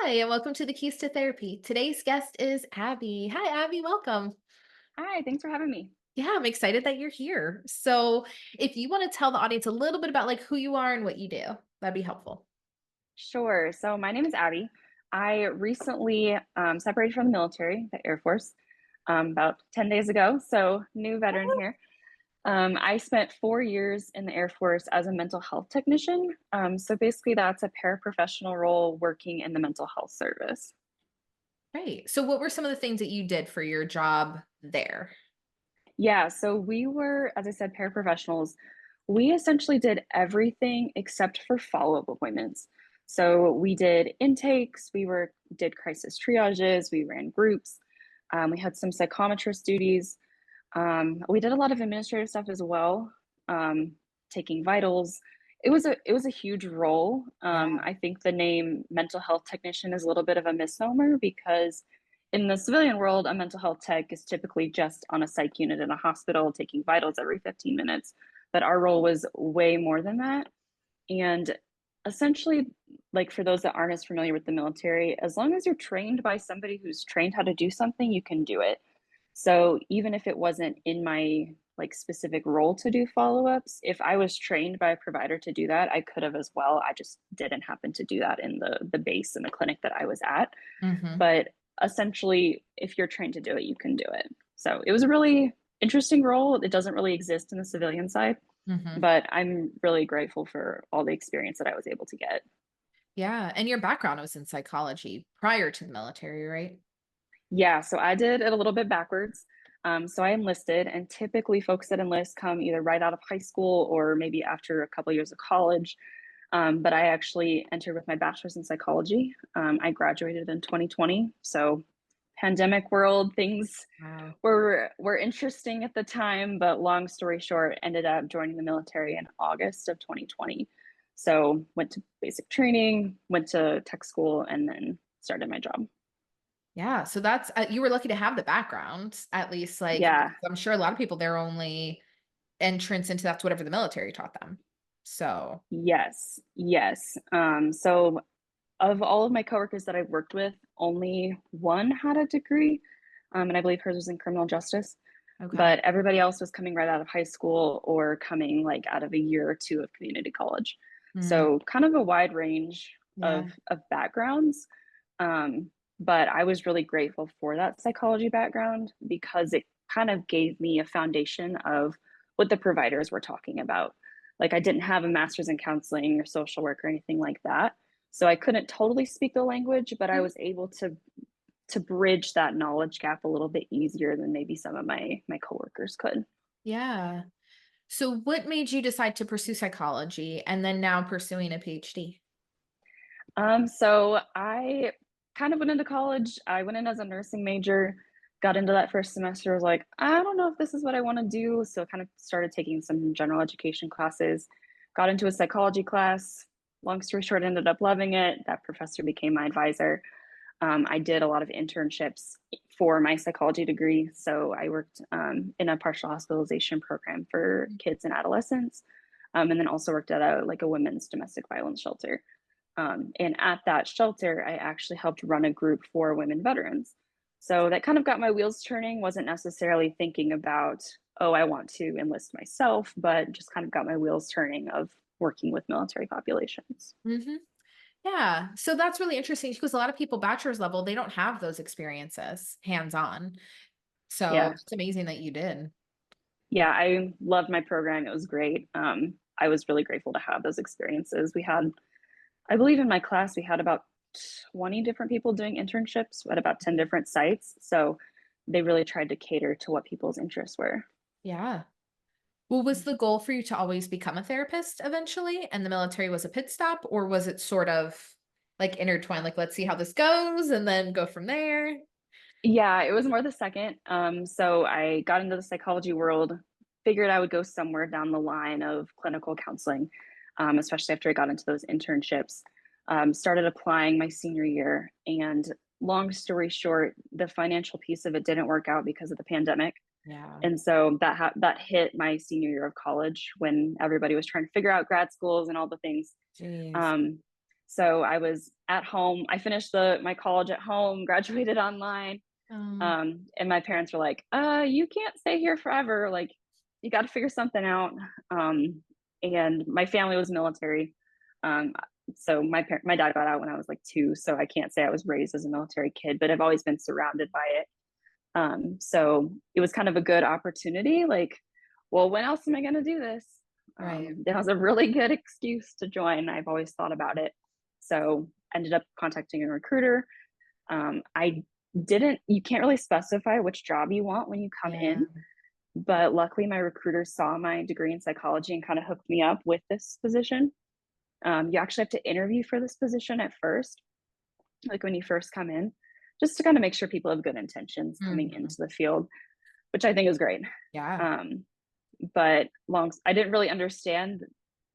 Hi, and welcome to the Keys to Therapy. Today's guest is Abby. Hi, Abby. Welcome. Hi, thanks for having me. Yeah, I'm excited that you're here. So, if you want to tell the audience a little bit about who you are and what you do, that'd be helpful. Sure. So my name is Abby. I recently separated from the military, the Air Force, about 10 days ago. So new veteran here. I spent 4 years in the Air Force as a mental health technician. So basically, that's a paraprofessional role working in the mental health service. Great. So, what were some of the things that you did for your job there? Yeah. So we were, as I said, paraprofessionals. We essentially did everything except for follow-up appointments. So we did intakes, did crisis triages, we ran groups, we had some psychometrist duties. We did a lot of administrative stuff as well, um, taking vitals. It was a huge role. Yeah. I think the name mental health technician is a little bit of a misnomer because in the civilian world, a mental health tech is typically just on a psych unit in a hospital taking vitals every 15 minutes. But our role was way more than that. And essentially, like for those that aren't as familiar with the military, as long as you're trained by somebody who's trained how to do something, you can do it. So even if it wasn't in my like specific role to do follow-ups, if I was trained by a provider to do that, I could have as well. I just didn't happen to do that in the base in the clinic that I was at. Hmm. But essentially, if you're trained to do it, you can do it. So it was a really interesting role. It doesn't really exist in the civilian side, Hmm. but I'm really grateful for all the experience that I was able to get. Yeah. And your background was in psychology prior to the military, right? Yeah, so I did it a little bit backwards. So I enlisted, and typically folks that enlist come either right out of high school or maybe after a couple years of college. But I actually entered with my bachelor's in psychology. I graduated in 2020. So pandemic world, things Wow. were interesting at the time, but long story short, ended up joining the military in August of 2020. So went to basic training, went to tech school, and then started my job. Yeah. So that's, you were lucky to have the background, at least, Yeah. because I'm sure a lot of people, their only entrance into that's whatever the military taught them. So, Yes, yes. So of all of my coworkers that I've worked with, only one had a degree, and I believe hers was in criminal justice. okay. But everybody else was coming right out of high school or coming like out of a year or two of community college. Mm, So kind of a wide range yeah. of backgrounds. But I was really grateful for that psychology background because it kind of gave me a foundation of what the providers were talking about. Like I didn't have a master's in counseling or social work or anything like that. So I couldn't totally speak the language, but I Mhm. was able to bridge that knowledge gap a little bit easier than maybe some of my coworkers could. Yeah. So what made you decide to pursue psychology and then now pursuing a PhD? So I kind of went into college. I went in as a nursing major, got into that first semester, was like, I don't know if this is what I want to do. So kind of started taking some general education classes, got into a psychology class. Long story short, ended up loving it. That professor became my advisor. I did a lot of internships for my psychology degree. So I worked in a partial hospitalization program for kids and adolescents, and then also worked at a women's domestic violence shelter. And at that shelter, I actually helped run a group for women veterans. So that kind of got my wheels turning. Wasn't necessarily thinking about, oh, I want to enlist myself, but just kind of got my wheels turning of working with military populations. Hmm. Yeah. So that's really interesting because a lot of people bachelor's level, they don't have those experiences hands on. So Yeah. it's amazing that you did. Yeah, I loved my program. It was great. I was really grateful to have those experiences. I believe in my class, we had about 20 different people doing internships at about 10 different sites. So they really tried to cater to what people's interests were. Yeah. Well, was the goal for you to always become a therapist eventually and the military was a pit stop, or was it sort of intertwined, like let's see how this goes and then go from there? Yeah, it was more the second. So I got into the psychology world, figured I would go somewhere down the line of clinical counseling, especially after I got into those internships. Started applying my senior year, and long story short, the financial piece of it didn't work out because of the pandemic. Yeah. And so that hit my senior year of college when everybody was trying to figure out grad schools and all the things. Jeez. Um, So I was at home. I finished my college at home, graduated online. Um, And my parents were like, you can't stay here forever. Like, you got to figure something out. Um, and my family was military. Um, so my dad got out when I was like 2. So I can't say I was raised as a military kid, but I've always been surrounded by it. So it was kind of a good opportunity. Like, well, when else am I going to do this? right. That was a really good excuse to join. I've always thought about it. So ended up contacting a recruiter. I didn't, you can't really specify which job you want when you come Yeah. in, but luckily my recruiter saw my degree in psychology and kind of hooked me up with this position. You actually have to interview for this position at first, like when you first come in, just to kind of make sure people have good intentions coming Mhm. into the field, which I think is great. Yeah. Um, but I didn't really understand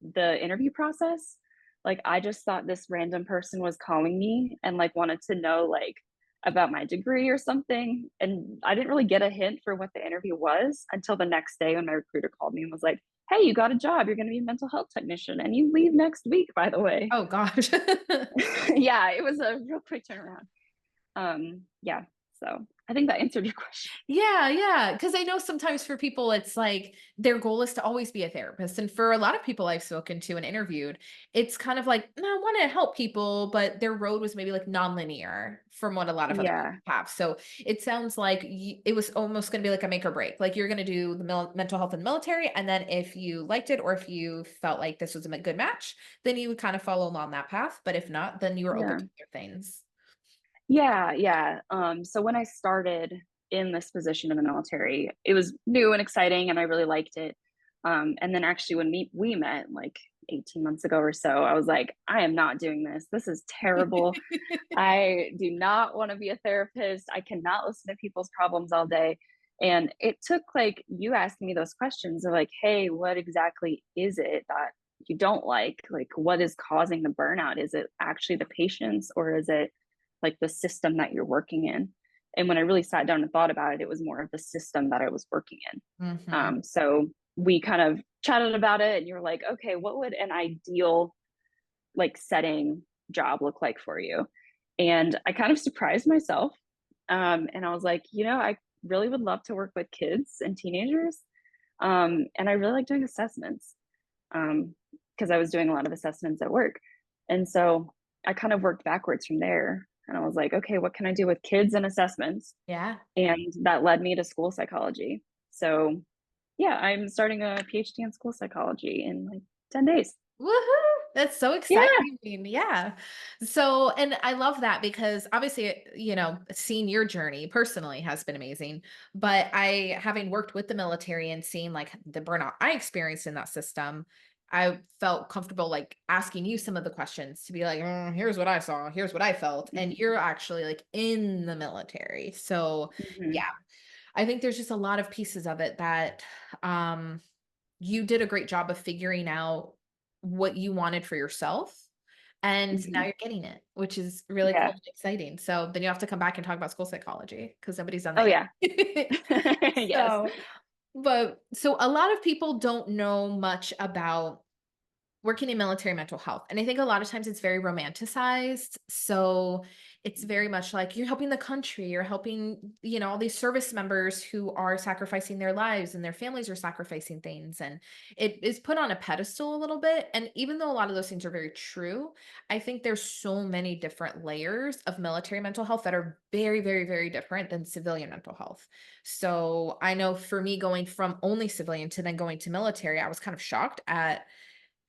the interview process. Like, I just thought this random person was calling me and like wanted to know like about my degree or something, and I didn't really get a hint for what the interview was until the next day when my recruiter called me and was like, hey, you got a job, you're going to be a mental health technician and you leave next week, by the way. Oh gosh. Yeah, it was a real quick turnaround. Yeah, so I think that answered your question. Yeah, yeah. Because I know sometimes for people, it's like their goal is to always be a therapist. And for a lot of people I've spoken to and interviewed, it's kind of like, "No, I want to help people, but their road was maybe like nonlinear from what a lot of other people Yeah. have." So it sounds like it was almost going to be like a make or break. Like you're going to do the mental health in the military. And then if you liked it or if you felt like this was a good match, then you would kind of follow along that path. But if not, then you were open Yeah. to other things. Yeah, yeah. So when I started in this position in the military, it was new and exciting, and I really liked it. And then actually, when we met like 18 months ago or so, I was like, I am not doing this. This is terrible. I do not want to be a therapist. I cannot listen to people's problems all day. And it took like you asking me those questions of like, hey, what exactly is it that you don't like? Like, what is causing the burnout? Is it actually the patients, or is it like the system that you're working in? And when I really sat down and thought about it, it was more of the system that I was working in. Hmm. So we kind of chatted about it, and you were like, okay, what would an ideal like setting job look like for you? And I kind of surprised myself. And I was like, I really would love to work with kids and teenagers. And I really like doing assessments, because I was doing a lot of assessments at work. And so I kind of worked backwards from there. And I was like, okay, what can I do with kids and assessments? Yeah. And that led me to school psychology. So yeah, I'm starting a PhD in school psychology in like 10 days. Woohoo! That's so Yeah. exciting. Yeah. So, and I love that because obviously, seeing your journey personally has been amazing. But having worked with the military and seeing like the burnout I experienced in that system, I felt comfortable like asking you some of the questions to be like, here's what I saw, here's what I felt. And Mhm. you're actually like in the military. So, yeah, Mhm. I think there's just a lot of pieces of it that, um, you did a great job of figuring out what you wanted for yourself, and now Mhm. you're getting it, which is really cool Yeah. and exciting. So then you have to come back and talk about school psychology because nobody's done Oh that yeah. yet. Yes. So, so a lot of people don't know much about working in military mental health. And I think a lot of times it's very romanticized. So it's very much like you're helping the country, you're helping, all these service members who are sacrificing their lives and their families are sacrificing things. And it is put on a pedestal a little bit. And even though a lot of those things are very true, I think there's so many different layers of military mental health that are very, very, very different than civilian mental health. So I know for me going from only civilian to then going to military, I was kind of shocked at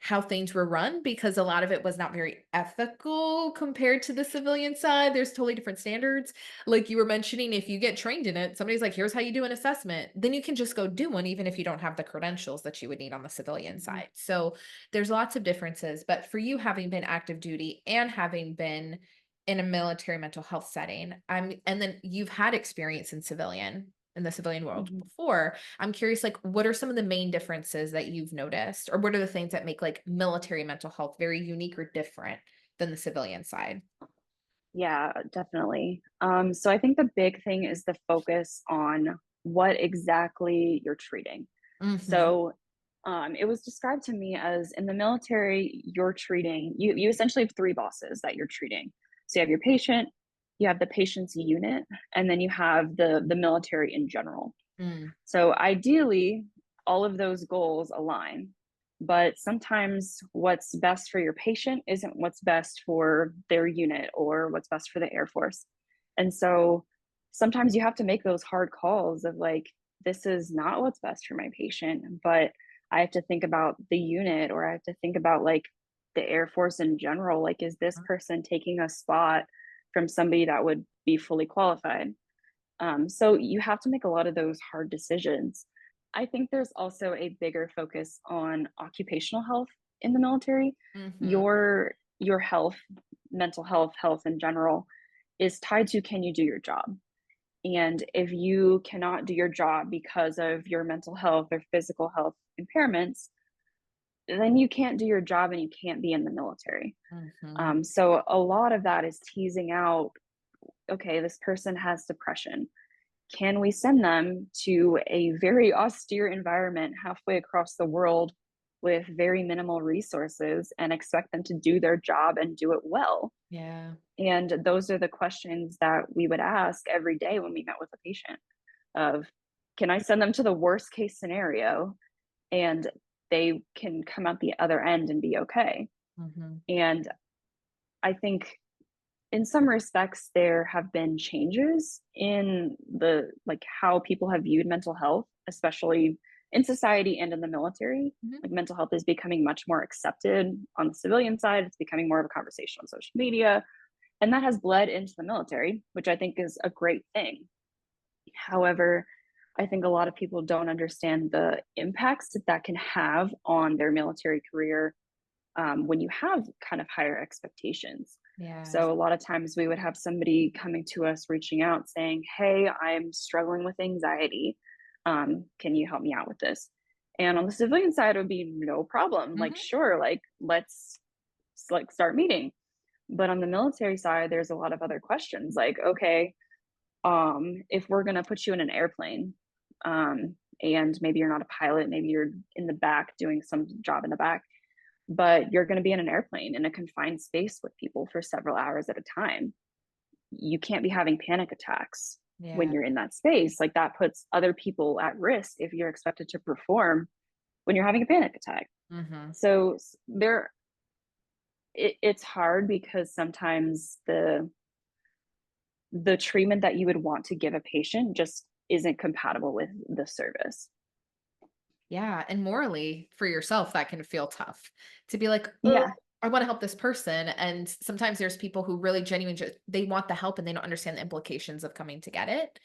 how things were run because a lot of it was not very ethical compared to the civilian side. There's totally different standards. Like you were mentioning, if you get trained in it, somebody's like, here's how you do an assessment. Then you can just go do one, even if you don't have the credentials that you would need on the civilian Mhm. side. So there's lots of differences. But for you having been active duty and having been in a military mental health setting, and then you've had experience in the civilian world Mhm. before. I'm curious, like, what are some of the main differences that you've noticed, or what are the things that make like military mental health very unique or different than the civilian side? Yeah, definitely. So I think the big thing is the focus on what exactly you're treating. Mhm. So It was described to me as in the military, you essentially have three bosses that you're treating. So you have your patient, you have the patient's unit, and then you have the military in general. Mm, So ideally, all of those goals align, but sometimes what's best for your patient isn't what's best for their unit or what's best for the Air Force. And so sometimes you have to make those hard calls of like, this is not what's best for my patient, but I have to think about the unit or I have to think about like the Air Force in general. Like, is this person taking a spot from somebody that would be fully qualified? So you have to make a lot of those hard decisions. I think there's also a bigger focus on occupational health in the military. mhm. Your health, mental health, health in general, is tied to can you do your job? And if you cannot do your job because of your mental health or physical health impairments, then you can't do your job and you can't be in the military. Mhm. So a lot of that is teasing out okay, this person has depression, can we send them to a very austere environment halfway across the world with very minimal resources and expect them to do their job and do it well? Yeah. And those are the questions that we would ask every day when we met with a patient of can I send them to the worst case scenario and they can come out the other end and be okay? Mhm. And I think in some respects there have been changes in the like how people have viewed mental health, especially in society and in the military. Mhm. Like mental health is becoming much more accepted on the civilian side. It's becoming more of a conversation on social media, and that has bled into the military, which I think is a great thing. However, I think a lot of people don't understand the impacts that that can have on their military career when you have kind of higher expectations. Yeah. So a lot of times we would have somebody coming to us reaching out saying, "Hey, I'm struggling with anxiety. Can you help me out with this?" And on the civilian side, it would be no problem. Like, Mhm. sure, like let's like start meeting. But on the military side, there's a lot of other questions. Like, okay, if we're gonna put you in an airplane, and maybe you're not a pilot, maybe you're in the back doing some job in the back but you're going to be in an airplane in a confined space with people for several hours at a time. You can't be having panic attacks when Yeah. you're in that space. Like that puts other people at risk if you're expected to perform when you're having a panic attack. Mhm. So it's hard because sometimes the treatment that you would want to give a patient just isn't compatible with the service. Yeah, and morally for yourself, that can feel tough to be like, "Oh, Yeah. I wanna help this person," and sometimes there's people who really genuinely just they want the help and they don't understand the implications of coming to get it.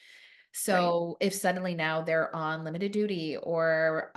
Right. So, if suddenly now they're on limited duty or,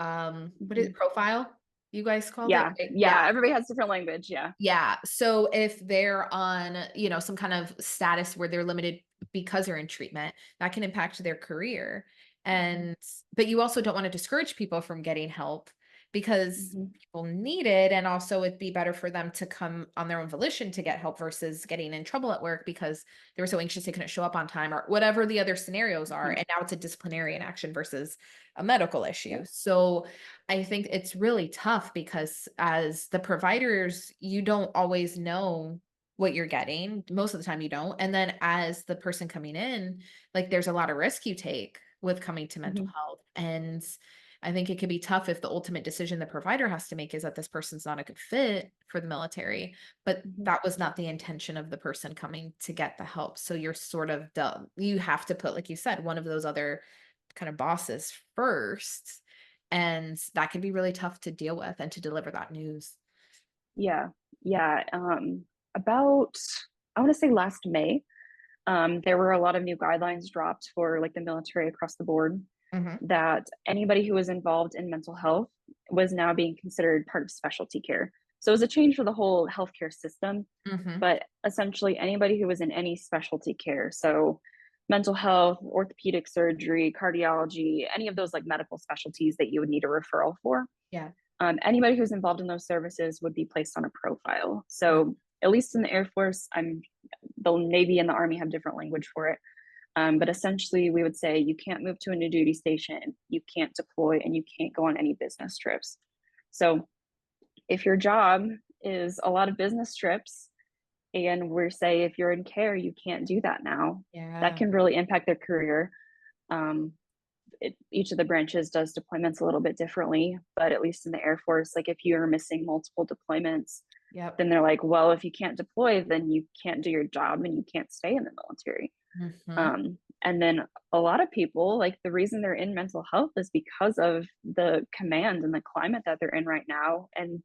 what is Mhm. profile? You guys called it, Yeah. right? Yeah. Yeah. Everybody has different language. Yeah. Yeah. So if they're on, some kind of status where they're limited because they're in treatment, that can impact their career. Mhm. And but you also don't want to discourage people from getting help because Mhm. people need it. And also it'd be better for them to come on their own volition to get help versus getting in trouble at work because they were so anxious they couldn't show up on time or whatever the other scenarios are. Mhm. And now it's a disciplinary action versus a medical issue. So I think it's really tough because as the providers, you don't always know what you're getting. Most of the time you don't. And then as the person coming in, like there's a lot of risk you take with coming to mental Mhm. health. And I think it can be tough if the ultimate decision the provider has to make is that this person's not a good fit for the military, but Mhm. that was not the intention of the person coming to get the help. So you're sort of dumb. You have to put, like you said, one of those other kind of bosses first, and that can be really tough to deal with and to deliver that news. Yeah, yeah. About I want to say last May, there were a lot of new guidelines dropped for like the military across the board Mhm, that anybody who was involved in mental health was now being considered part of specialty care. So it was a change for the whole healthcare system, mhm, but essentially anybody who was in any specialty care, so mental health, orthopedic surgery, cardiology, any of those like medical specialties that you would need a referral for, yeah, anybody who's involved in those services would be placed on a profile. mm, So at least in the Air Force, the Navy and the Army have different language for it. But essentially, we would say you can't move to a new duty station, you can't deploy, and you can't go on any business trips. So if your job is a lot of business trips, and we're say if you're in care, you can't do that now, that Yeah. can really impact their career. Um, each of the branches does deployments a little bit differently, but at least in the Air Force, like if you're missing multiple deployments, Yep. then they're like, well, if you can't deploy, then you can't do your job and you can't stay in the military. Hmm. And then a lot of people, like the reason they're in mental health is because of the command and the climate that they're in right now. And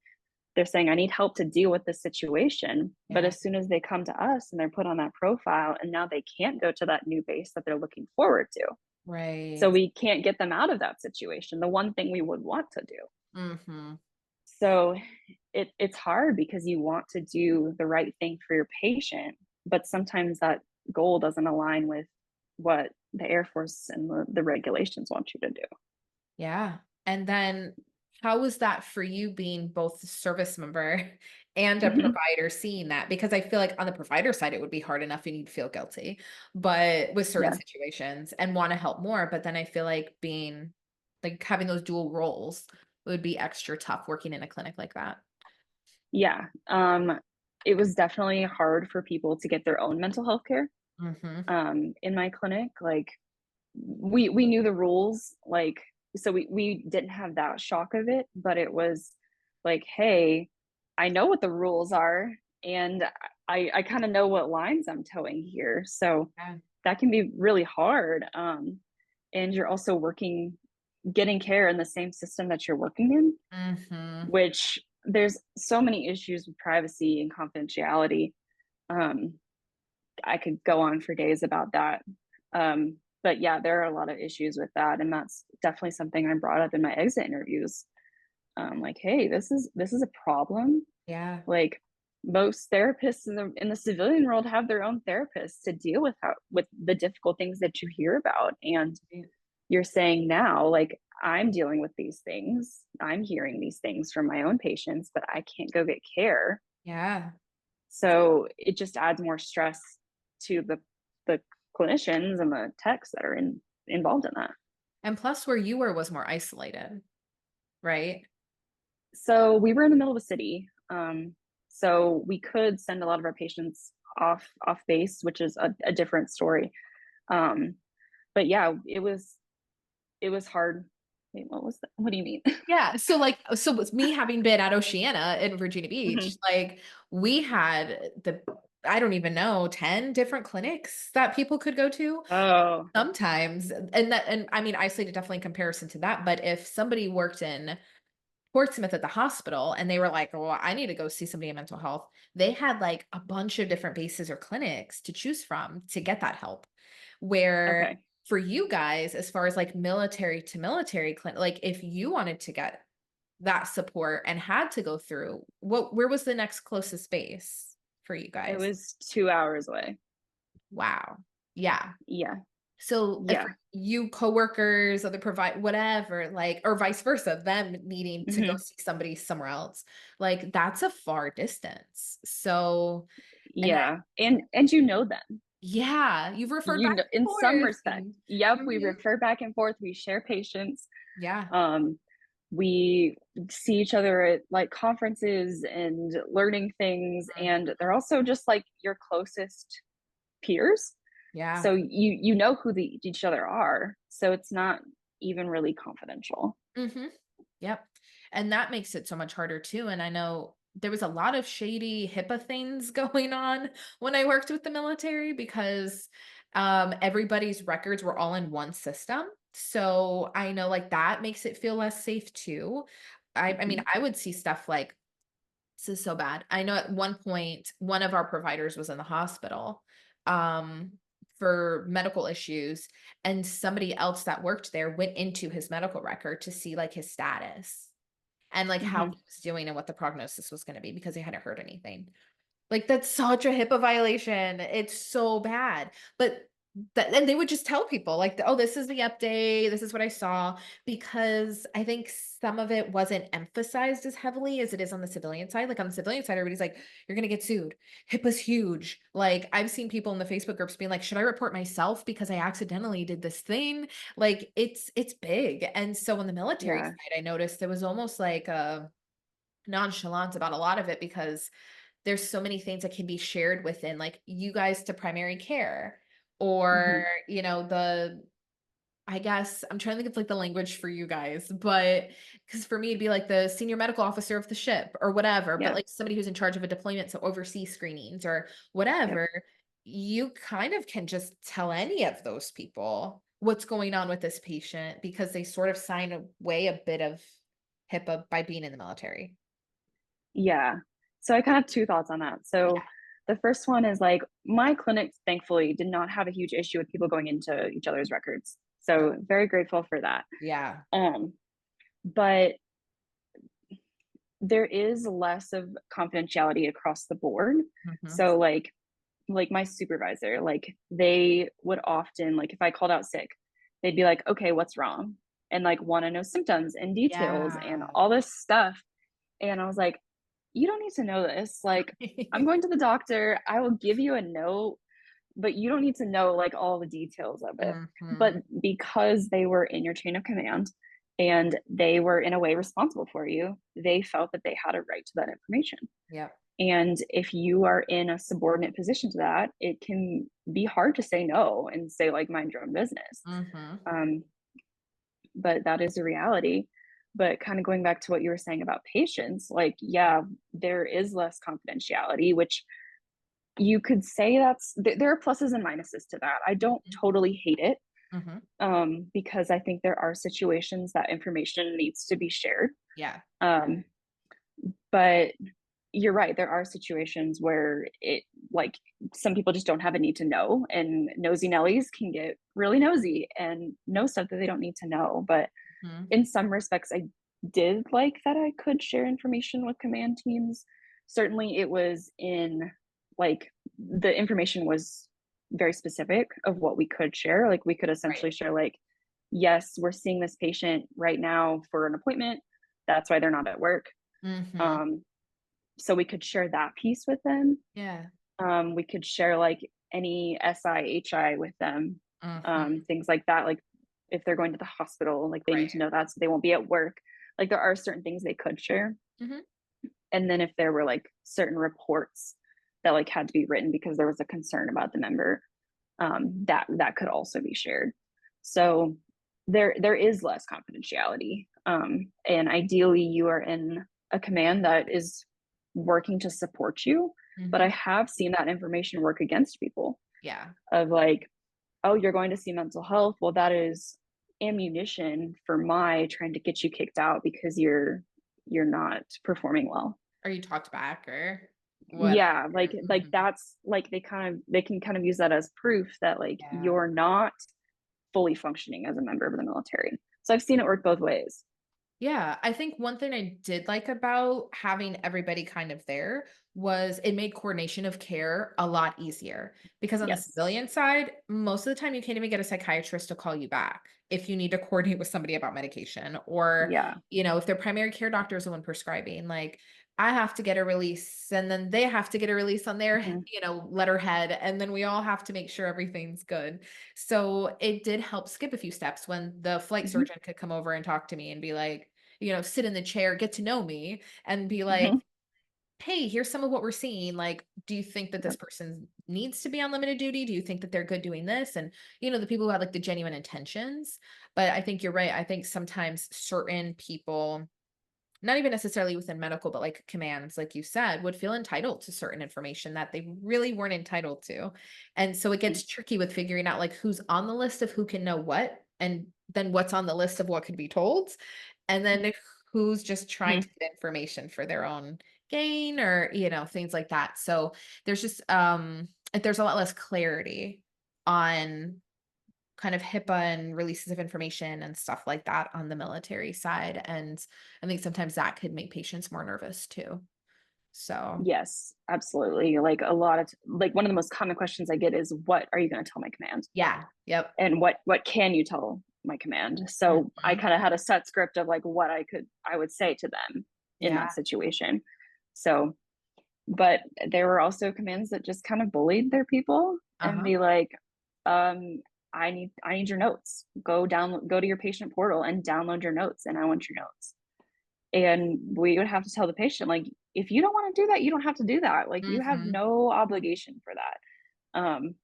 they're saying, I need help to deal with this situation. But Yeah. as soon as they come to us and they're put on that profile, and now they can't go to that new base that they're looking forward to. So Right. we can't get them out of that situation, the one thing we would want to do. Hmm. So it's hard because you want to do the right thing for your patient, but sometimes that goal doesn't align with what the Air Force and the regulations want you to do. Yeah. And then how was that for you being both a service member and a Mhm. provider seeing that? Because I feel like on the provider side, it would be hard enough and you'd feel guilty, but with certain Yeah. situations and want to help more. But then I feel like being like having those dual roles would be extra tough working in a clinic like that. Yeah. It was definitely hard for people to get their own mental health care. Hmm. In my clinic, like we knew the rules, like so we didn't have that shock of it, but it was like, hey, I know what the rules are, and I kind of know what lines I'm towing here. So Yeah. that can be really hard. And you're also working, getting care in the same system that you're working in, Hmm. which there's so many issues with privacy and confidentiality. Um, I could go on for days about that. But yeah, there are a lot of issues with that, and that's definitely something I brought up in my exit interviews. Like, hey, this is a problem. Yeah. Like most therapists in the civilian world have their own therapists to deal with with the difficult things that you hear about, and you're saying now, like, I'm dealing with these things, I'm hearing these things from my own patients, but I can't go get care. Yeah. So it just adds more stress to the clinicians and the techs that are involved in that. And plus where you were was more isolated, right? So we were in the middle of a city. So we could send a lot of our patients off base, which is a different story. Um, but yeah, it was hard. Wait, what was that? What do you mean? Yeah, so, like so with me having been at Oceana in Virginia Beach, Mhm. like, we had the I don't even know, 10 different clinics that people could go to Oh, sometimes, and I mean, isolated definitely in comparison to that, but if somebody worked in Portsmouth at the hospital and they were like, "Well, I need to go see somebody in mental health," they had, like, a bunch of different bases or clinics to choose from to get that help. Where okay. for you guys, as far as, like, military to military clinic, like, if you wanted to get that support and had to go through, where was the next closest base for you It guys? was 2 hours away. Wow. Yeah. Yeah, So, if yeah. for you coworkers, other provide whatever, like or vice versa, them needing to go Hmm. see somebody somewhere else, like, that's a far distance. So and then Yeah, and you know them. yeah, you've referred You back know, and in some forth respect, and yep, we mhm. refer back and forth, we share patients, Yeah. um, we see each other at like conferences and learning things, and they're also just like your closest peers. Yeah. So you know who each other are. So it's not even really confidential. Mhm. Yep. And that makes it so much harder too. And I know there was a lot of shady HIPAA things going on when I worked with the military because everybody's records were all in one system. So I know like that makes it feel less safe too. I mean, Hmm. I would see stuff like this is so bad. I know at one point one of our providers was in the hospital um for medical issues and somebody else that worked there went into his medical record to see like his status and like how Hmm. he was doing and what the prognosis was going to be because he hadn't heard anything. Like, that's such a HIPAA violation. It's so bad. But that and they would just tell people like, "Oh, this is the update. This is what I saw," because I think some of it wasn't emphasized as heavily as it is on the civilian side. Like, on the civilian side, everybody's like, "You're gonna get sued. HIPAA's huge." Like, I've seen people in the Facebook groups being like, "Should I report myself because I accidentally did this thing?" Like, it's big. And so on the military Yeah. side, I noticed there was almost like nonchalant about a lot of it because there's so many things that can be shared within like you guys to primary care or, Mhm. the I guess I'm trying to think of like the language for you guys, but because for me it'd be like the senior medical officer of the ship or whatever, but Yeah. like somebody who's in charge of a deployment to oversee screenings or Yep. whatever, you kind of can just tell any of those people what's going on with this patient because they sort of sign away a bit of HIPAA by being in the military. Yeah. So I kind of have two thoughts on that. So Yeah. the first one is like my clinic thankfully did not have a huge issue with people going into each other's records. Good. So very grateful for that. Yeah. Um, but there is less of confidentiality across the board. Mhm. So like my supervisor, like they would often like if I called out sick, they'd be like, "Okay, what's wrong?" and like want to know symptoms and details and Yeah. all this stuff. And I was like, "You don't need to know this. Like I'm going to the doctor. I will give you a note, but you don't need to know like all the details of it." But Mhm. because they were in your chain of command and they were in a way responsible for you, they felt that they had a right to that information. Yep. And if you are in a subordinate position to that, it can be hard to say no and say, like, mind your own business. Mhm. Um, but that is a reality. But kind of going back to what you were saying about patients, like, yeah, there is less confidentiality, which you could say there are pluses and minuses to that. I don't Mhm. totally hate it, Mhm. because I think there are situations that information needs to be shared. Yeah. Um, but you're right. There are situations where it like some people just don't have a need to know, and nosy Nellies can get really nosy and know stuff that they don't need to know. But Mhm. in some respects, I did like that I could share information with command teams. Certainly, it was in like the information was very specific of what we could share. Like we could Right. essentially share like, yes, we're seeing this patient right now for an appointment. That's why they're not at work. Mhm. Um, so we could share that piece with them. Yeah. We could share like any SIHI with them, Mhm. things like that. Like if they're going to the hospital, like they need to Right. know that so they won't be at work. Like there are certain things they could share. Mhm. And then if there were like certain reports that like had to be written because there was a concern about the member, that could also be shared. So there is less confidentiality. And ideally you are in a command that is working to support you. But I Mhm. have seen that information work against people Yeah. of like, oh, you're going to see mental health. Well, that is ammunition for my trying to get you kicked out because you're not performing well. Or you talked back or whatever. Yeah, like Mhm. that's like they can kind of use that as proof that like Yeah. you're not fully functioning as a member of the military. So I've seen it work both ways. Yeah, I think one thing I did like about having everybody kind of there was it made coordination of care a lot easier because on the Yes. civilian side, most of the time you can't even get a psychiatrist to call you back if you need to coordinate with somebody about medication or, Yeah. if their primary care doctor is the one prescribing, like I have to get a release and then they have to get a release on their, Mhm. letterhead and then we all have to make sure everything's good. So it did help skip a few steps when the flight Mhm. surgeon could come over and talk to me and be like, sit in the chair, get to know me, and be like, Mhm. hey, here's some of what we're seeing. Like, do you think that this Yep. person needs to be on limited duty? Do you think that they're good doing this? And, the people who have like the genuine intentions. But I think you're right. I think sometimes certain people, not even necessarily within medical, but like commands, like you said, would feel entitled to certain information that they really weren't entitled to. And so it Mhm. gets tricky with figuring out like who's on the list of who can know what, and then what's on the list of what could be told, and then who's just trying to Mhm. get information for their own gain or, things like that. So there's just there's a lot less clarity on kind of HIPAA and releases of information and stuff like that on the military side, and I think sometimes that could make patients more nervous too. So, Yes, absolutely. Like a lot of like one of the most common questions I get is what are you going to tell my command? yeah, yep. And what can you tell my command? So I Mhm. kind of had a set script of like what I would say to them in Yeah, that situation. So, but there were also commands that just kind of bullied their people and uh-huh. be like, um, I need your notes. Go to your patient portal and download your notes, and I want your notes. And we would have to tell the patient, like, if you don't want to do that, you don't have to do that. Like, you have Mhm. no obligation for that. Um,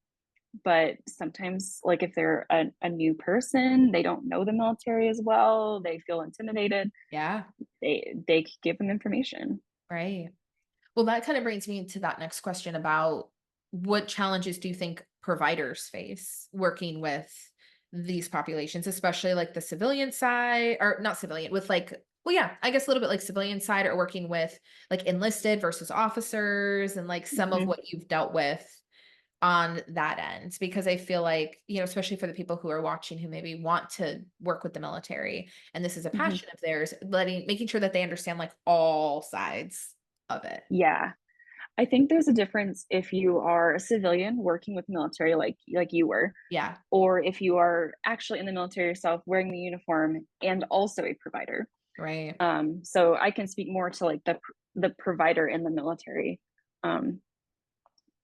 but sometimes, like, if they're a new person, they don't know the military as well, they feel intimidated, Yeah, they give them information. right. Well, that kind of brings me to that next question about what challenges do you think providers face working with these populations, especially like the civilian side, or not civilian, with like, well, yeah, I guess a little bit like civilian side, or working with like enlisted versus officers, and like some of Mhm, what you've dealt with on that end. Because I feel like, especially for the people who are watching who maybe want to work with the military and this is a mhm. passion of theirs, making sure that they understand like all sides of it. Yeah. I think there's a difference if you are a civilian working with military like you were, Yeah. or if you are actually in the military yourself wearing the uniform and also a provider. Right. So I can speak more to like the provider in the military. Um,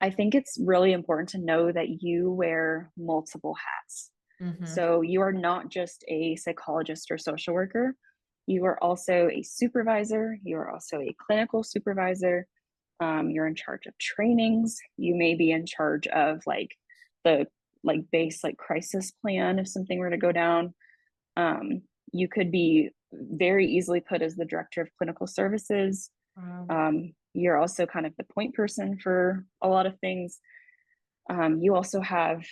I think it's really important to know that you wear multiple hats. Mhm. So you are not just a psychologist or social worker. You are also a supervisor. You are also a clinical supervisor. You're in charge of trainings. You may be in charge of like the base like crisis plan if something were to go down. Um, you could be very easily put as the director of clinical services. Wow. You're also kind of the point person for a lot of things. You also have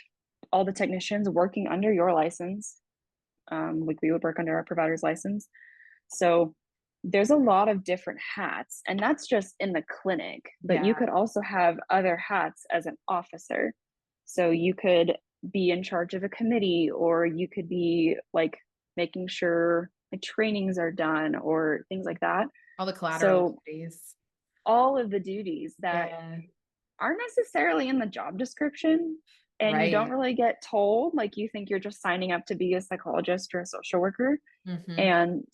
all the technicians working under your license. Like we would work under our provider's license. So there's a lot of different hats, and that's just in the clinic. But Yeah, you could also have other hats as an officer. So you could be in charge of a committee, or you could be like making sure like trainings are done or things like that. all the collateral So duties. all of the duties that Yeah, aren't necessarily in the job description and you don't right. really get told, like you think you're just signing up to be a psychologist or a social worker, Mhm, and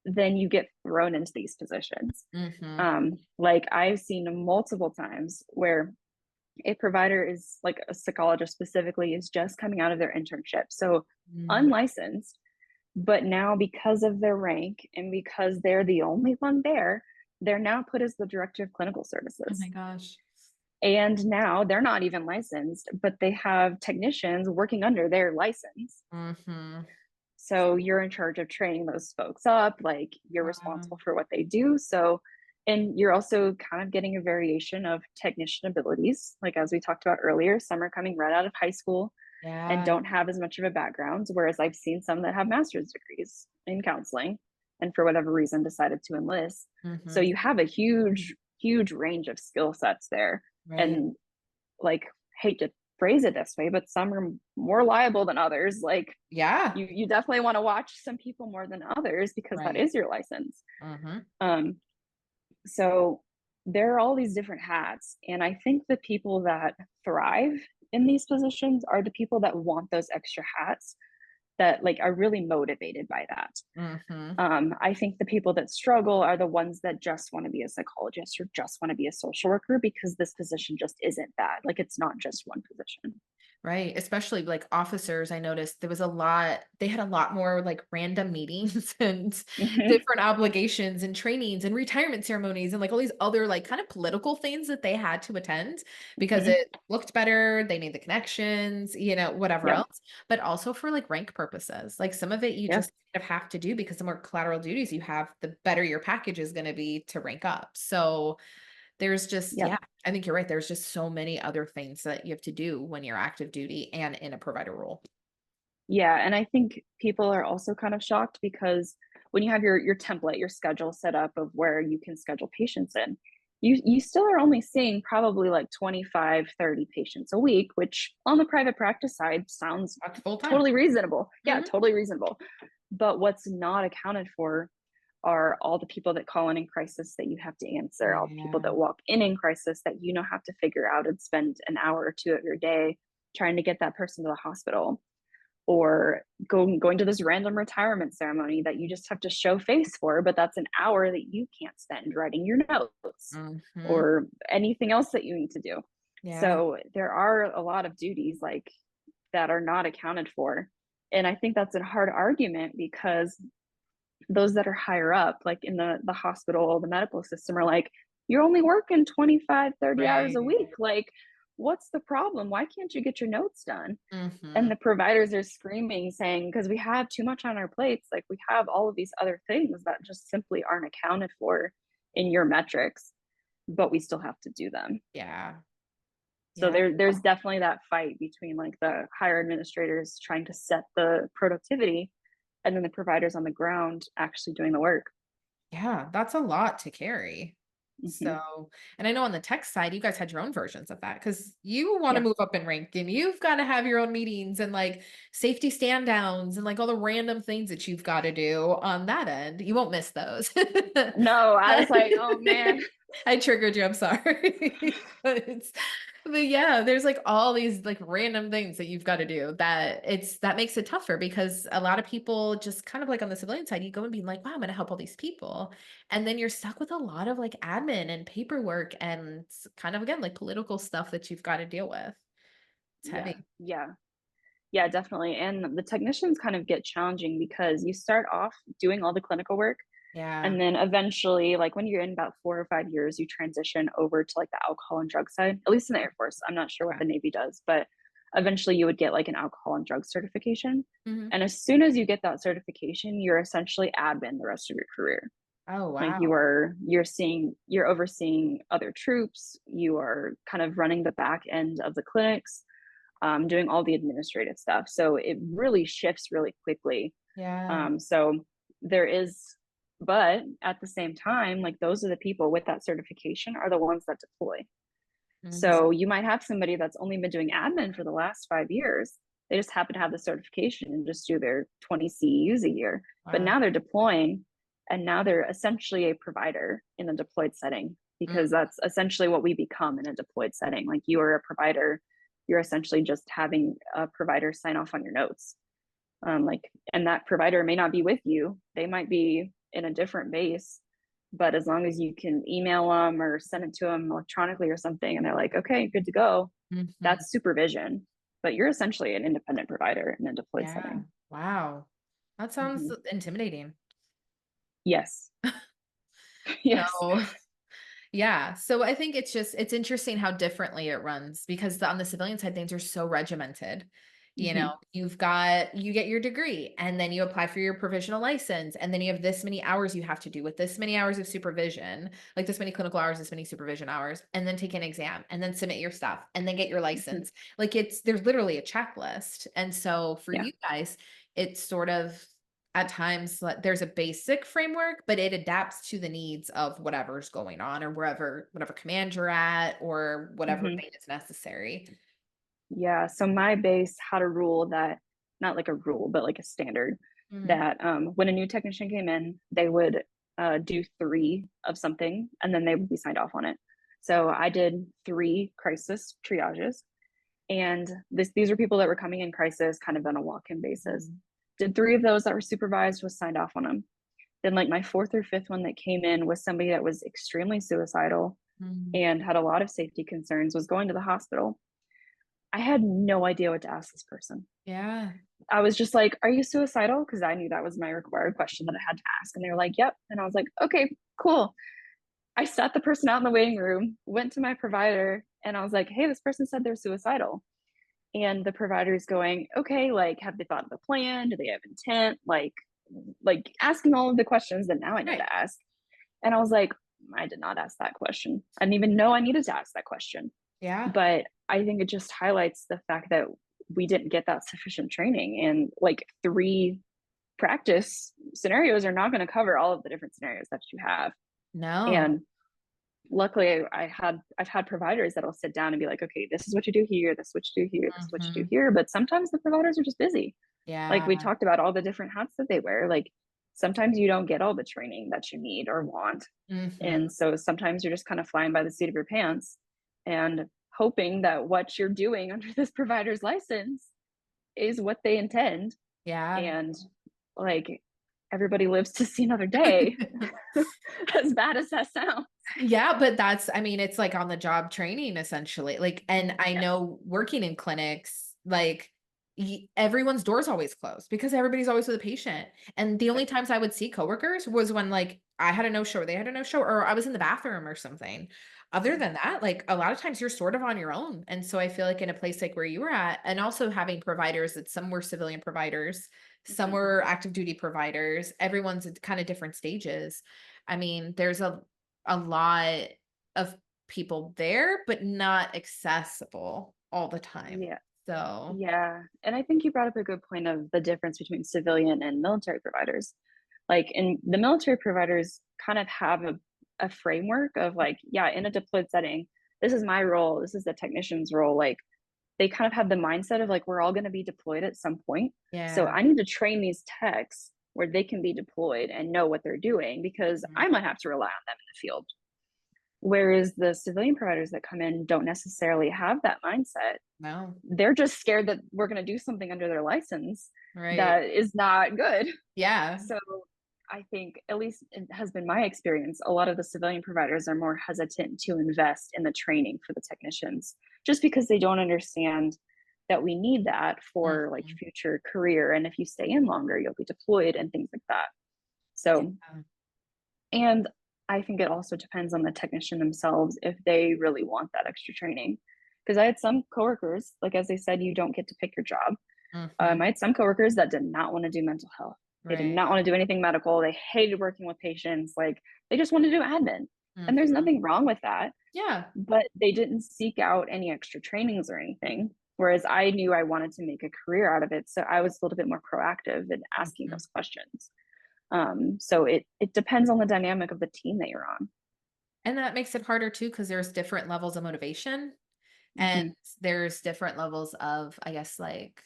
then you get thrown into these positions. mhm. Like I've seen multiple times where a provider is like a psychologist specifically is just coming out of their internship, so Mm. unlicensed, but now because of their rank and because they're the only one there, they're now put as the director of clinical Oh my services. gosh. And now they're not even licensed, but they have technicians working under their license. Mhm. So you're in charge of training those folks up, like you're Wow. responsible for what they do. So, and you're also kind of getting a variation of technician abilities. Like as we talked about earlier, some are coming right out of high school and Yeah. don't have as much of a background, whereas I've seen some that have master's degrees in counseling and for whatever reason decided to enlist. So Mhm. you have a huge range of skill sets there. Right. And like, hate to phrase it this way, but some are more liable than others. Like Yeah. you definitely want to watch some people more than others because that Right. is your license. Mhm. Um, so there are all these different hats, and I think the people that thrive in these positions are the people that want those extra hats, that like are really motivated by that. Mhm. I think the people that struggle are the ones that just want to be a psychologist or just want to be a social worker because this position just isn't that. Like it's not just one position. Right, especially, like, officers, I noticed there was a lot they had a lot more, like, random meetings and Hmm. different obligations and trainings and retirement ceremonies and, like, all these other, like, kind of political things that they had to attend because Hmm. it looked better, they made the connections, whatever Yep. else, but also for, like, rank purposes. Like, some of it you Yeah. just kind of have to do because the more collateral duties you have, the better your package is gonna be to rank up. So there's just Yep. yeah, I think you're right. There's just so many other things that you have to do when you're active duty and in a provider role. Yeah, and I think people are also kind of shocked because when you have your template, your schedule set up of where you can schedule patients in, you still are only seeing probably like 25, 30 patients a week, which on the private practice side sounds That's full time. totally reasonable. Yeah, Mhm. totally reasonable. But what's not accounted for are all the people that call in crisis that you have to answer, all the people Yeah. that walk in crisis that have to figure out and spend an hour or two of your day trying to get that person to the hospital, or going to this random retirement ceremony that you just have to show face for, but that's an hour that you can't spend writing your notes Mhm. or anything else that you need to do. Yeah. So there are a lot of duties like that are not accounted for. And I think that's a hard argument because those that are higher up, like in the hospital, the medical system, are like, you're only working 25, 30 hours a Right. week. Like, what's the problem? Why can't you get your notes done? And Hmm. the providers are screaming, saying, because we have too much on our plates, like we have all of these other things that just simply aren't accounted for in your metrics, but we still have to do them. Yeah. So Yeah. there's definitely that fight between like the higher administrators trying to set the productivity and then the providers on the ground actually doing the work. Yeah. That's a lot to carry. Hmm. So, and I know on the tech side, you guys had your own versions of that because you want to Yeah. move up in rank and you've got to have your own meetings and like safety stand downs and like all the random things that you've got to do on that end. You won't miss those. No, I was like, oh man. I triggered you. I'm sorry. But yeah, there's like all these like random things that you've got to do that makes it tougher because a lot of people just kind of like on the civilian side, you go and be like, wow, I'm going to help all these people. And then you're stuck with a lot of like admin and paperwork and kind of again like political stuff that you've got to deal with. It's Yeah, heavy. yeah, yeah, definitely. And the technicians kind of get challenging because you start off doing all the clinical work. Yeah. And then eventually, like when you're in about 4 or 5 years, you transition over to like the alcohol and drug side, at least in the Air Force. I'm not sure what Okay. the Navy does, but eventually you would get like an alcohol and drug certification. Hmm. And as soon as you get that certification, you're essentially admin the rest of your career. Oh, Like wow. you're overseeing other troops, you are kind of running the back end of the clinics, doing all the administrative stuff. So it really shifts really quickly. Yeah. So there is, but at the same time, like those are the people with that certification are the ones that deploy. Mhm. So you might have somebody that's only been doing admin for the last 5 years. They just happen to have the certification and just do their 20 CEUs a year. But Wow. now they're deploying and now they're essentially a provider in a deployed setting Mm. because that's essentially what we become in a deployed setting. Like you are a provider, you're essentially just having a provider sign off on your notes. Like, and that provider may not be with you, they might be in a different base, but as long as you can email them or send it to them electronically or something and they're like, okay, good to go, Mhm. that's supervision. But you're essentially an independent provider in a deployed Yeah. setting. Wow. That sounds Hmm. intimidating. Yes. Yes. So, yeah. So I think it's interesting how differently it runs because on the civilian side, things are so regimented. You know, Hmm. you get your degree and then you apply for your provisional license and then you have this many hours you have to do with this many hours of supervision, like this many clinical hours, this many supervision hours, and then take an exam and then submit your stuff and then get your Hmm. license. Like there's literally a checklist. And so for Yeah. you guys, it's sort of at times there's a basic framework, but it adapts to the needs of whatever's going on or whatever command you're at or whatever Hmm. thing is necessary. Yeah. So my base had a rule that, not like a rule, but like a standard Mhm. that when a new technician came in, they would do three of something and then they would be signed off on it. So I did three crisis triages, and these are people that were coming in crisis, kind of on a walk-in basis. Mhm. Did three of those that were supervised, was signed off on them. Then like my fourth or fifth one that came in was somebody that was extremely suicidal Mhm. and had a lot of safety concerns, was going to the hospital. I had no idea what to ask this person. Yeah. I was just like, "Are you suicidal?" Because I knew that was my required question that I had to ask. And they were like, "Yep." And I was like, "Okay, cool." I sat the person out in the waiting room, went to my provider, and I was like, "Hey, this person said they're suicidal." And the provider's going, "Okay, like, have they thought of a plan? Do they have intent?" Like asking all of the questions that now I know Right. to ask. And I was like, I did not ask that question. I didn't even know I needed to ask that question. Yeah. But I think it just highlights the fact that we didn't get that sufficient training. And like three practice scenarios are not going to cover all of the different scenarios that you have. No. And luckily I've had providers that'll sit down and be like, okay, this is what you do here, this is what you do here, this is what you do Mhm. here. But sometimes the providers are just busy. Like we Yeah. talked about all the different hats that they wear. Like sometimes you don't get all the training that you need or want. Mhm. And so sometimes you're just kind of flying by the seat of your pants and hoping that what you're doing under this provider's license is what they intend. Yeah. And like everybody lives to see another day, as bad as that sounds. Yeah, but I mean, it's like on the job training essentially. Like, and I Yeah. know working in clinics, like everyone's door's always closed because everybody's always with a patient. And the only Yep. times I would see coworkers was when like I had a no show or they had a no show or I was in the bathroom or something. Other Mhm. than that, like a lot of times you're sort of on your own. And so I feel like in a place like where you were at, and also having providers that some were civilian providers, some Mhm. were active duty providers, everyone's at kind of different stages. I mean, there's a lot of people there, but not accessible all the time. Yeah. So Yeah. And I think you brought up a good point of the difference between civilian and military providers. Like, in the military providers kind of have a framework of like, yeah, in a deployed setting, this is my role, this is the technician's role. Like, they kind of have the mindset of like, we're all going to be deployed at some point. So yeah. I need to train these techs where they can be deployed and know what they're doing because Mhm. I might have to rely on them in the field. Whereas the civilian providers that come in don't necessarily have that mindset. No. They're just scared that we're going to do something under their license Right. that is not good. Yeah. So I think, at least it has been my experience, a lot of the civilian providers are more hesitant to invest in the training for the technicians just because they don't understand that we need that for like Mhm. future career. And if you stay in longer, you'll be deployed and things like that. So, Yeah. and I think it also depends on the technician themselves if they really want that extra training. Because I had some coworkers, like as they said, you don't get to pick your job. Mhm. I had some coworkers that did not want to do mental health. They did Right. not want to do anything medical. They hated working with patients. Like, they just wanted to do admin. And there's Mhm. nothing wrong with that. Yeah. But they didn't seek out any extra trainings or anything. Whereas I knew I wanted to make a career out of it. So I was a little bit more proactive in asking Mhm. those questions. So it depends on the dynamic of the team that you're on. And that makes it harder too because there's different levels of motivation and Hmm. there's different levels of, I guess, like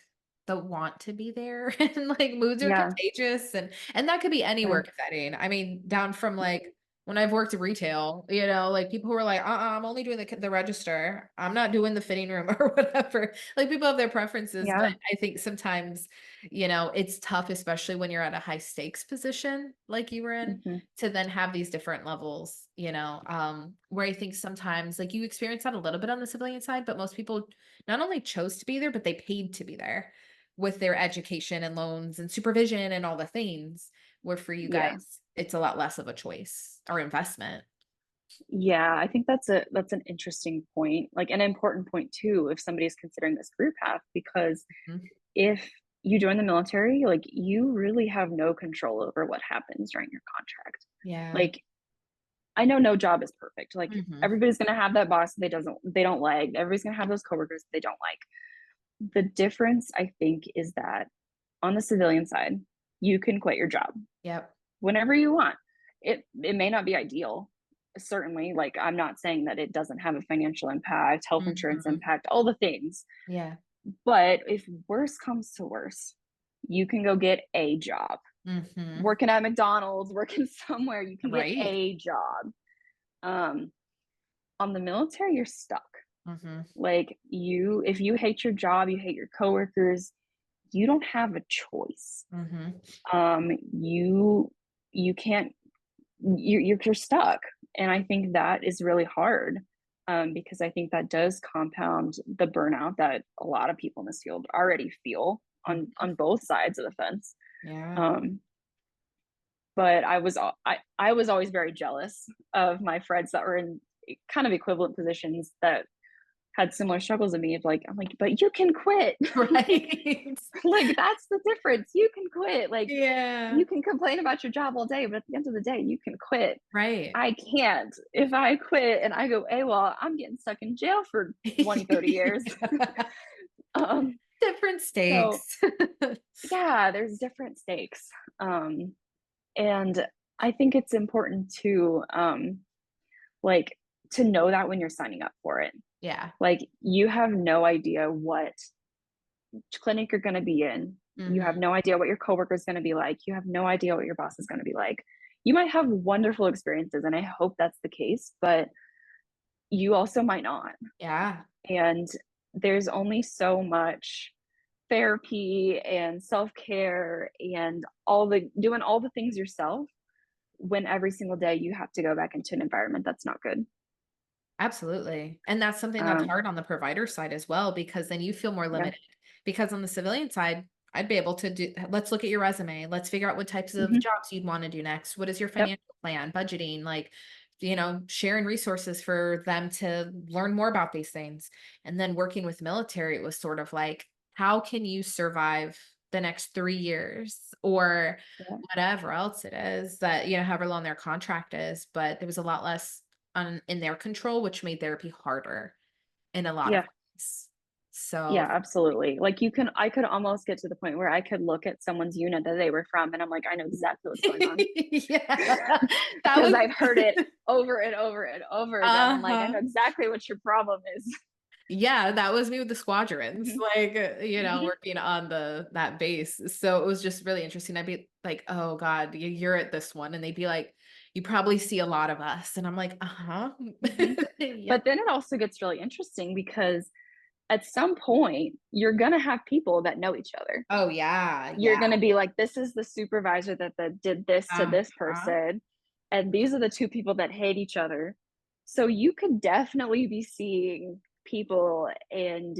the want to be there and like moods are Yeah. contagious and that could be any Yeah. work setting. I mean, down from like when I've worked in retail, like people who are like, I'm only doing the register. I'm not doing the fitting room or whatever. Like people have their preferences, but Yeah. I think sometimes, it's tough, especially when you're at a high stakes position like you were in Hmm. to then have these different levels, where I think sometimes like you experience that a little bit on the civilian side, but most people not only chose to be there, but they paid to be there with their education and loans and supervision and all the things. Where for you Yeah. guys, it's a lot less of a choice or investment. Yeah, I think that's an interesting point, like an important point too, if somebody is considering this career path, because Mhm. if you join the military, like you really have no control over what happens during your contract. Yeah. Like, I know no job is perfect. Like, Mhm. everybody's gonna have that boss they don't like. Everybody's gonna have those coworkers they don't like. The difference, I think, is that on the civilian side, you can quit your job Yep. whenever you want. It may not be ideal. Certainly, like, I'm not saying that it doesn't have a financial impact, health insurance Mhm. impact, all the things. Yeah. But if worse comes to worse, you can go get a job. Mhm. Working at McDonald's, working somewhere, you can get Right. a job. Um, on the military, you're stuck. Mhm. Like, if you hate your job, you hate your coworkers, you don't have a choice. Mhm. You can't. You're stuck, and I think that is really hard. Because I think that does compound the burnout that a lot of people in this field already feel Mhm. on both sides of the fence. Yeah. Um, but I was always very jealous of my friends that were in kind of equivalent positions that had similar struggles to me. Of like, I'm like, but you can quit. like Right. like that's the difference. You can quit. Like, Yeah. you can complain about your job all day, but at the end of the day, you can quit. Right. I can't. If I quit and I go AWOL, I'm getting stuck in jail for 20, 30 years. um, Different so stakes. yeah, there's different stakes. Um, and I think it's important to like to know that when you're signing up for it. Yeah. Like, you have no idea what clinic you're going to be in. You Mhm. have no idea what your coworker is going to be like. You have no idea what your boss is going to be like. You might have wonderful experiences, and I hope that's the case, but you also might not. Yeah. And there's only so much therapy and self-care and doing all the things yourself when every single day you have to go back into an environment that's not good. Absolutely. And that's something that's Um, hard on the provider side as well, because then you feel more yeah. limited. Because on the civilian side, I'd be able to do, let's look at your resume. Let's figure out what types of Mhm. jobs you'd want to do next. What is your Yep. financial plan, budgeting, like, sharing resources for them to learn more about these things. And then working with military, it was sort of like, how can you survive the next 3 years or Yeah. whatever else it is that, however long their contract is. But there was a lot less in their control, which made therapy harder in a lot of Yeah. ways. So Yeah, absolutely. Like, I could almost get to the point where I could look at someone's unit that they were from, and I'm like, "I know exactly what's going on," yeah, that because was I've heard it over and over and over again. I'm like, "I know uh-huh. exactly what your problem is." Yeah, that was me with the squadrons, Mhm. like, Mhm. working on that base. So it was just really interesting. I'd be like, "Oh god, you're at this one." And they'd be like, "You probably see a lot of us." And I'm like, "Uh-huh." Mhm. Yep. But then it also gets really interesting because at some point, you're gonna have people that know each other. Oh, yeah, You're yeah. gonna be like, "This is the supervisor that did this to this Uh-huh. person, and these are the 2 people that hate each other." So you could definitely be seeing people, and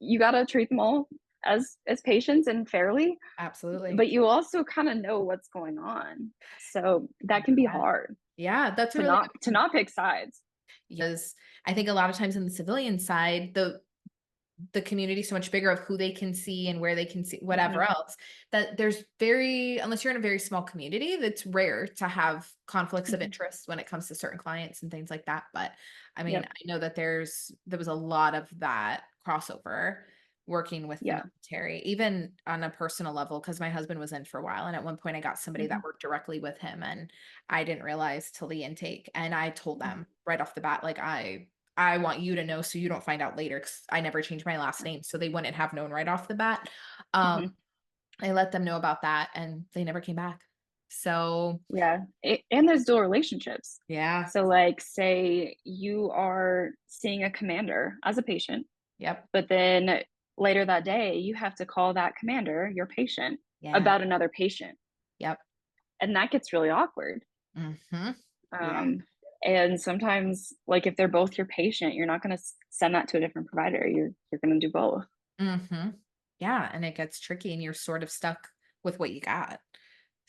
you gotta treat them all as patients and fairly, Absolutely. but you also kinda know what's going on. So that can be Yeah. hard Yeah, that's a to really to good point. not pick sides. Because I think a lot of times in the civilian side, the community is so much bigger of who they can see and where they can see whatever Mhm. else, that there's very unless you're in a very small community, that's rare to have conflicts of Mhm. interest when it comes to certain clients and things like that. But I mean, Yep. I know that there was a lot of that crossover working with the Yeah. military, even on a personal level, because my husband was in for a while. And at one point I got somebody that Mhm. worked directly with him, and I didn't realize till the intake. And I told Mhm. them right off the bat, like, I want you to know so you don't find out later, because I never changed my last name, so they wouldn't have known right off the bat. Um, Mhm. I let them know about that, and they never came back. So, Yeah, and there's dual relationships. yeah. So, like, say you are seeing a commander as a patient, Yep. but then later that day, you have to call that commander, your patient, Yeah. about another patient, Yep. and that gets really awkward. Mhm. Yeah. Um, and sometimes, like, if they're both your patient, you're not gonna send that to a different provider. You're gonna do both. Mhm. Yeah, and it gets tricky, and you're sort of stuck with what you got.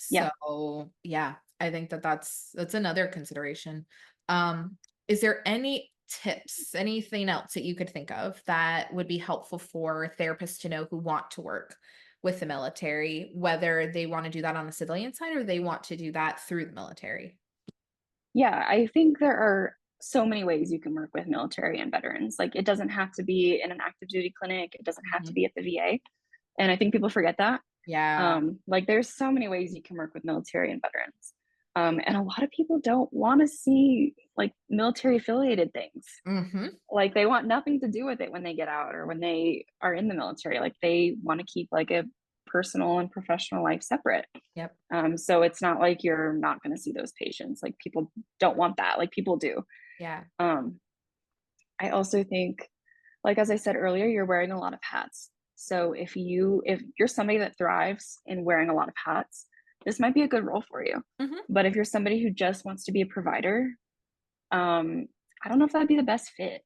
Yeah. So, yeah, I think that that's another consideration. Um, is there any tips, anything else that you could think of that would be helpful for therapists to know who want to work with the military, whether they want to do that on the civilian side or they want to do that through the military? Yeah, I think there are so many ways you can work with military and veterans. Like, it doesn't have to be in an active duty clinic, it doesn't have to Mhm. be at the VA. And I think people forget that. Yeah. Like, there's so many ways you can work with military and veterans. And a lot of people don't want to see like military affiliated things. Mhm. Like, they want nothing to do with it when they get out or when they are in the military. Like, they want to keep like a personal and professional life separate. Yep. So it's not like you're not going to see those patients. Like, people don't want that. Like, people do. Yeah. Um, I also think, like as I said earlier, you're wearing a lot of hats. So if you're somebody that thrives in wearing a lot of hats, this might be a good role for you. Mhm. But if you're somebody who just wants to be a provider, um, I don't know if that'd be the best fit.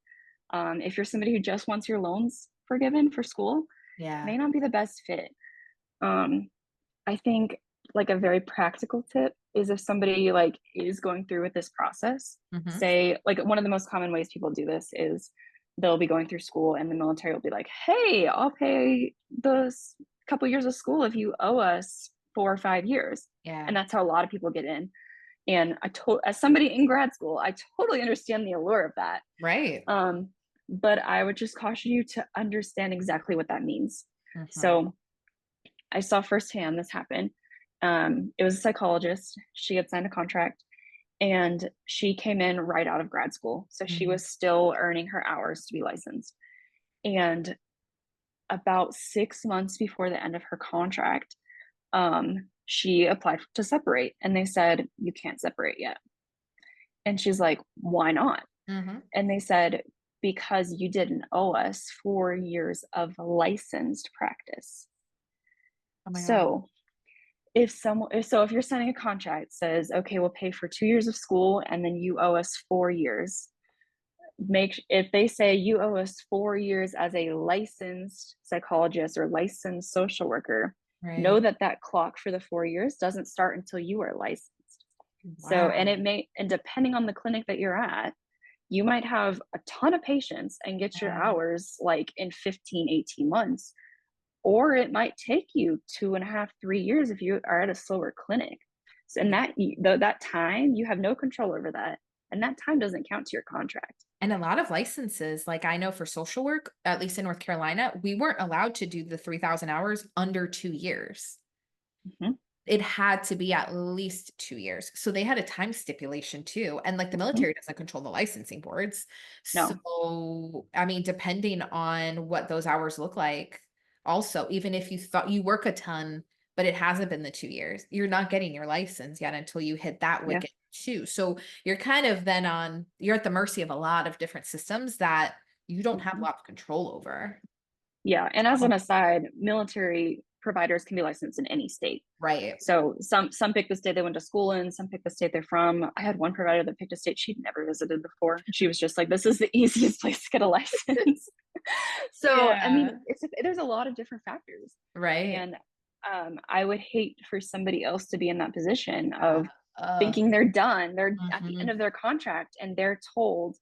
If you're somebody who just wants your loans forgiven for school, Yeah. may not be the best fit. Um, I think like a very practical tip is if somebody like is going through with this process, Mhm. say like one of the most common ways people do this is they'll be going through school and the military will be like, "Hey, I'll pay the couple years of school if you owe us 4 or 5 years." Yeah. And that's how a lot of people get in. And as somebody in grad school, I totally understand the allure of that. Right. Um, but I would just caution you to understand exactly what that means. Mhm. So I saw firsthand this happen. It was a psychologist. She had signed a contract and she came in right out of grad school. So she Mhm. was still earning her hours to be licensed. And about 6 months before the end of her contract, she applied to separate and they said, "You can't separate yet." And she's like, "Why not?" Mhm. And they said, "Because you didn't owe us 4 years of licensed practice." Oh my god. So if you're signing a contract that says, okay, we'll pay for 2 years of school and then you owe us 4 years, if they say you owe us 4 years as a licensed psychologist or licensed social worker, know Right. that that clock for the 4 years doesn't start until you are licensed. So, and Wow. it may, and depending on the clinic that you're at, you might have a ton of patients and get your Yeah. hours like in 15, 18 months, or it might take you 2.5, 3 years if you are at a slower clinic. So, and that time, you have no control over that. And that time doesn't count to your contract. And a lot of licenses, like I know for social work, at least in North Carolina, we weren't allowed to do the 3,000 hours under 2 years. Mhm, It had to be at least 2 years. So they had a time stipulation too. And like the mhm. military doesn't control the licensing boards. No. So, I mean, depending on what those hours look like, also, even if you thought you work a ton, but it hasn't been the 2 years, you're not getting your license yet until you hit that Yeah. wicket too. So you're kind of then you're at the mercy of a lot of different systems that you don't have a Mhm. lot of control over. Yeah. And as Oh, an aside, military providers can be licensed in any state. right. So some pick the state they went to school in, some pick the state they're from. I had one provider that picked a state she'd never visited before. She was just like, "This is the easiest place to get a license." So I Yeah. mean, there's a lot of different factors, Right. and I would hate for somebody else to be in that position Yeah. of thinking they're done. They're at the end Mhm. of their contract, and they're told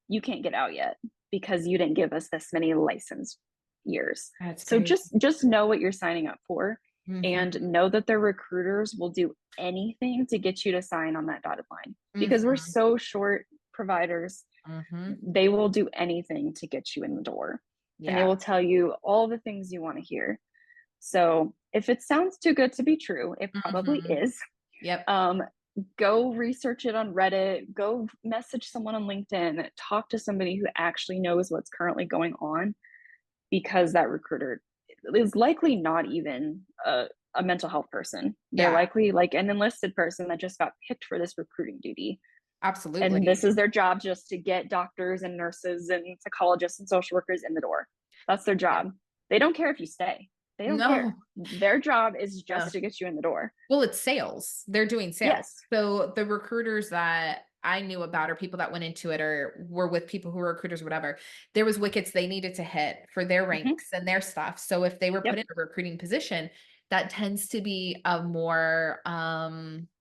you can't get out yet because you didn't give us this many license years. That's So crazy. just know what you're signing up for, Mhm. and know that the recruiters will do anything to get you to sign on that dotted line because we're Mhm. so short providers. Mhm. They will do anything to get you in the door, and they Yeah. will tell you all the things you want to hear. So if it sounds too good to be true, it probably Mhm. is. Yep. Um, go research it on Reddit, go message someone on LinkedIn, talk to somebody who actually knows what's currently going on, because that recruiter is likely not even a mental health person. They're Yeah, likely like an enlisted person that just got picked for this recruiting duty. And this absolutely. is their job, just to get doctors and nurses and psychologists and social workers in the door. That's their Yeah. job. They don't care if you stay. They don't care. No. Their job is Yeah. just to get you in the door. Well, it's sales. They're doing sales. Yes. So the recruiters that I knew about or people that went into it or were with people who were recruiters, whatever, there was wickets they needed to hit for their Mm-hmm. ranks and their stuff. So if they were put Yep. in a recruiting position, that tends to be a more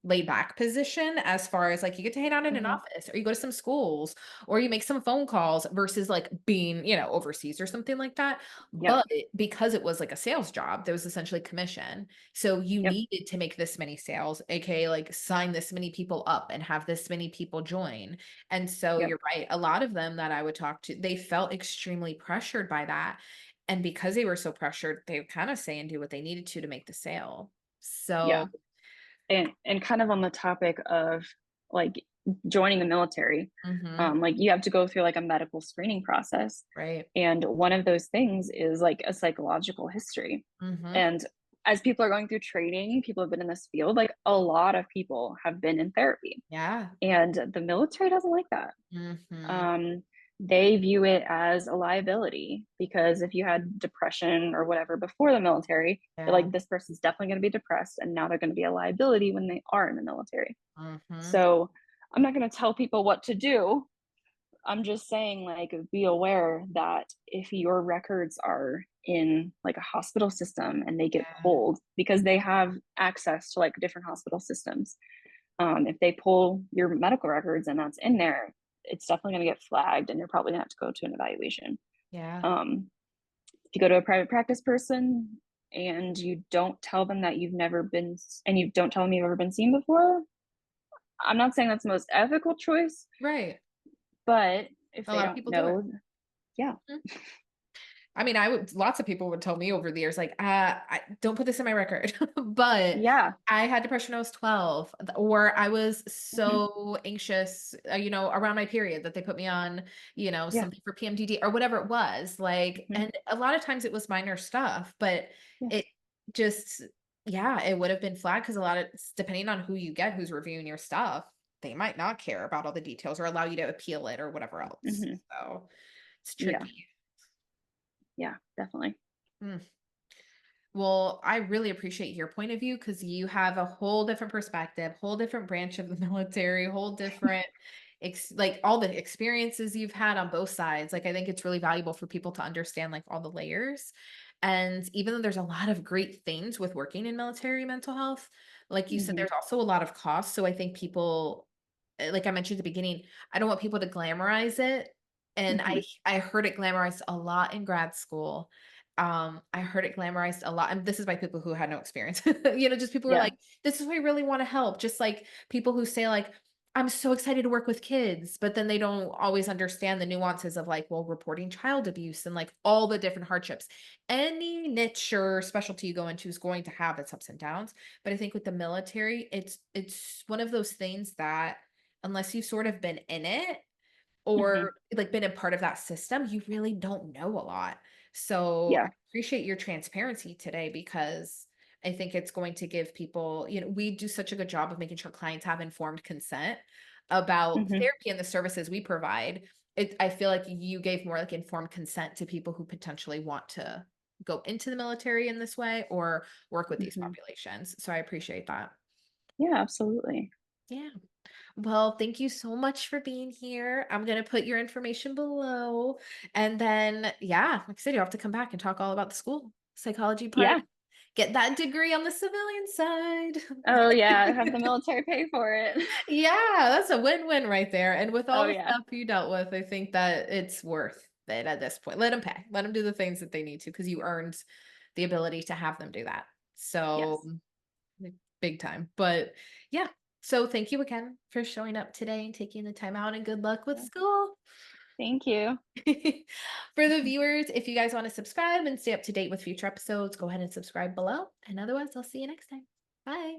laid back position as far as like you get to hang out in an Mm-hmm. office or you go to some schools or you make some phone calls versus like being, overseas or something like that. Yep. But because it was like a sales job, there was essentially commission. So you Yep. needed to make this many sales, aka like sign this many people up and have this many people join. And so Yep. you're right. A lot of them that I would talk to, they felt extremely pressured by that. And because they were so pressured, they would kind of say and do what they needed to make the sale. Yeah. So, And kind of on the topic of like joining the military, mhm, like you have to go through like a medical screening process, right. and one of those things is like a psychological history. Mhm. And as people are going through training, people have been in this field, like a lot of people have been in therapy, Yeah. and the military doesn't like that. Mhm. um, they view it as a liability because if you had depression or whatever before the military, they're Yeah. like, this person's definitely going to be depressed, and now they're going to be a liability when they are in the military. Mhm. So I'm not going to tell people what to do. I'm just saying, like, be aware that if your records are in like a hospital system and they get Yeah. pulled because they have access to like different hospital systems, if they pull your medical records and that's in there, it's definitely going to get flagged, and you're probably going to have to go to an evaluation. Yeah. If you go to a private practice person and you don't tell them that you've never been, and you don't tell them you've ever been seen before, I'm not saying that's the most ethical choice, Right. but if A they lot of don't people do it. know, yeah, I mean, lots of people would tell me over the years, like, I don't put this in my record, but yeah, I had depression when I was 12, or I was mm-hmm, so anxious, around my period that they put me on, yeah, something for PMDD or whatever it was. Like, mm-hmm, and a lot of times it was minor stuff, but yeah, it just, yeah, it would have been flagged because a lot of, depending on who you get, who's reviewing your stuff, they might not care about all the details or allow you to appeal it or whatever else. mm-hmm, So it's yeah, tricky. yeah, definitely. Mm. Well, I really appreciate your point of view because you have a whole different perspective, whole different branch of the military, whole different, like all the experiences you've had on both sides. Like I think it's really valuable for people to understand like all the layers. And even though there's a lot of great things with working in military mental health, like you said, Mhm. there's also a lot of costs. So I think people, like I mentioned at the beginning, I don't want people to glamorize it. And Mhm. I heard it glamorized a lot in grad school. I heard it glamorized a lot, and this is by people who had no experience. Just people who are Yeah. like, "This is why I really want to help." Just like people who say like, "I'm so excited to work with kids," but then they don't always understand the nuances of like, well, reporting child abuse and like all the different hardships. Any niche or specialty you go into is going to have its ups and downs. But I think with the military, it's one of those things that unless you've sort of been in it Mhm. or, like, been a part of that system, you really don't know a lot. So, I Yeah. appreciate your transparency today because I think it's going to give people we do such a good job of making sure clients have informed consent about Mhm. therapy and the services we provide. I feel like you gave more, like, informed consent to people who potentially want to go into the military in this way or work with these Mhm. populations, so I appreciate that. Yeah, absolutely. Yeah. Well, thank you so much for being here. I'm gonna put your information below. And then, yeah, like I said, you'll have to come back and talk all about the school psychology part. Yeah. Get that degree on the civilian side. Oh, yeah, have the military pay for it. Yeah, that's a win-win right there. And with all Oh, the yeah. stuff you dealt with, I think that it's worth it at this point. Let them pay. Let them do the things that they need to because you earned the ability to have them do that. So Yes. like, big time. But yeah, so thank you again for showing up today and taking the time out and good luck with Yeah. school. Thank you. For the viewers, if you guys want to subscribe and stay up to date with future episodes, go ahead and subscribe below. And otherwise, I'll see you next time. Bye.